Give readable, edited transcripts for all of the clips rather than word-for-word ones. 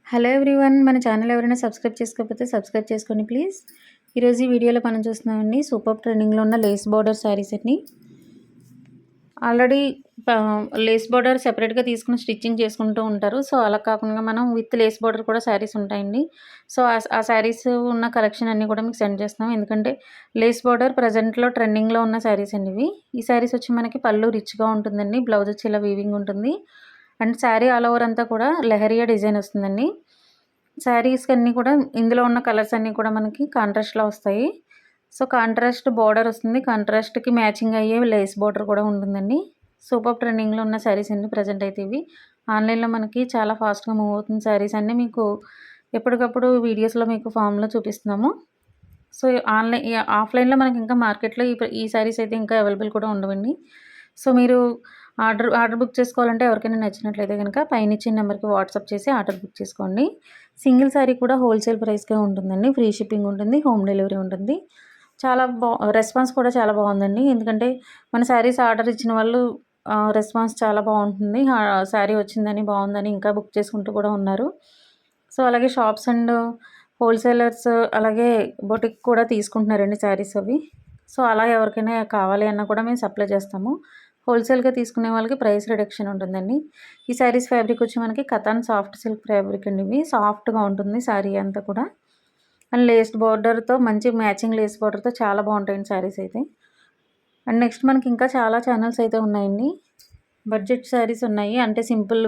Hello everyone, మన channel ఎవరైనా subscribe చేసుకోకపోతే సబ్స్క్రైబ్ చేసుకోండి ప్లీజ్. ఈరోజు ఈ వీడియోలో మనం చూస్తున్నామండి సూపర్ ట్రెండింగ్లో ఉన్న లేస్ బార్డర్ శారీస్ అండి. ఆల్రెడీ లేస్ బార్డర్ సెపరేట్గా తీసుకుని స్టిచ్చింగ్ చేసుకుంటూ ఉంటారు. సో అలా కాకుండా మనం విత్ లేస్ బార్డర్ కూడా శారీస్ ఉంటాయండి. సో ఆ శారీస్ ఉన్న కలెక్షన్ అన్నీ కూడా మీకు సెండ్ చేస్తున్నాం. ఎందుకంటే లేస్ బార్డర్ ప్రజెంట్లో ట్రెండింగ్లో ఉన్న శారీస్ అండి ఇవి. ఈ శారీస్ వచ్చి మనకి పళ్ళు రిచ్గా ఉంటుందండి. బ్లౌజ్ వచ్చి ఇలా వీవింగ్ ఉంటుంది. అండ్ శారీ ఆల్ ఓవర్ అంతా కూడా లెహరియా డిజైన్ వస్తుందండి. శారీస్కి అన్నీ కూడా ఇందులో ఉన్న కలర్స్ అన్నీ కూడా మనకి కాంట్రాస్ట్లో వస్తాయి. సో కాంట్రాస్ట్ బార్డర్ వస్తుంది. కాంట్రాస్ట్కి మ్యాచింగ్ అయ్యే లేస్ బార్డర్ కూడా ఉంటుందండి. సూపర్ ట్రెండింగ్లో ఉన్న శారీస్ అండి ప్రజెంట్ అయితే ఇవి. ఆన్లైన్లో మనకి చాలా ఫాస్ట్గా మూవ్ అవుతుంది శారీస్ అన్నీ. మీకు ఎప్పటికప్పుడు వీడియోస్లో మీకు ఫామ్లో చూపిస్తున్నాము. సో ఆఫ్లైన్లో మనకి ఇంకా మార్కెట్లో ఈ శారీస్ అయితే ఇంకా అవైలబుల్ కూడా ఉండవండి. సో మీరు ఆర్డర్ బుక్ చేసుకోవాలంటే ఎవరికైనా నచ్చినట్లయితే కనుక పైన ఇచ్చిన నెంబర్కి వాట్సాప్ చేసి ఆర్డర్ బుక్ చేసుకోండి. సింగిల్ శారీ కూడా హోల్సేల్ ప్రైస్కే ఉంటుందండి. ఫ్రీ షిప్పింగ్ ఉంటుంది, హోమ్ డెలివరీ ఉంటుంది. చాలా రెస్పాన్స్ కూడా చాలా బాగుందండి. ఎందుకంటే మన శారీస్ ఆర్డర్ ఇచ్చిన వాళ్ళు రెస్పాన్స్ చాలా బాగుంటుంది. శారీ వచ్చిందని బాగుందని ఇంకా బుక్ చేసుకుంటూ కూడా ఉన్నారు. సో అలాగే షాప్స్ అండ్ హోల్సేలర్స్ అలాగే బొటిక్ కూడా తీసుకుంటున్నారండి శారీస్ అవి. సో అలా ఎవరికైనా కావాలి అన్నా కూడా మేము సప్లై చేస్తాము. హోల్సేల్గా తీసుకునే వాళ్ళకి ప్రైస్ రిడక్షన్ ఉంటుందండి. ఈ శారీస్ ఫ్యాబ్రిక్ వచ్చి మనకి కథాన్ సాఫ్ట్ సిల్క్ ఫ్యాబ్రిక్ అండి. ఇవి సాఫ్ట్గా ఉంటుంది శారీ అంతా కూడా. అండ్ లేస్ బార్డర్తో మంచి మ్యాచింగ్ లేస్ బార్డర్తో చాలా బాగుంటాయండి శారీస్ అయితే. అండ్ నెక్స్ట్ మనకి ఇంకా చాలా ఛానల్స్ అయితే ఉన్నాయండి. బడ్జెట్ శారీస్ ఉన్నాయి, అంటే సింపుల్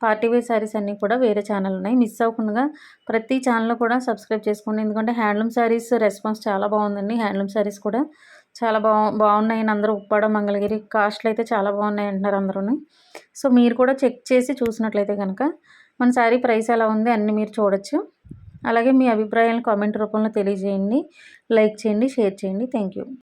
పార్టీ వేర్ శారీస్ అన్నీ కూడా వేరే ఛానల్ ఉన్నాయి. మిస్ అవ్వకుండా ప్రతి ఛానల్లో కూడా సబ్స్క్రైబ్ చేసుకోండి. ఎందుకంటే హ్యాండ్లూమ్ శారీస్ రెస్పాన్స్ చాలా బాగుందండి. హ్యాండ్లూమ్ శారీస్ కూడా చాలా బాగున్నాయని అందరూ ఉప్పాడ మంగళగిరి కాస్ట్లు అయితే చాలా బాగున్నాయి అంటున్నారు అందరూ. సో మీరు కూడా చెక్ చేసి చూసినట్లయితే కనుక మన శారీ ప్రైస్ ఎలా ఉంది అన్నీ మీరు చూడొచ్చు. అలాగే మీ అభిప్రాయాలను కామెంట్ రూపంలో తెలియజేయండి. లైక్ చేయండి, షేర్ చేయండి. Thank you.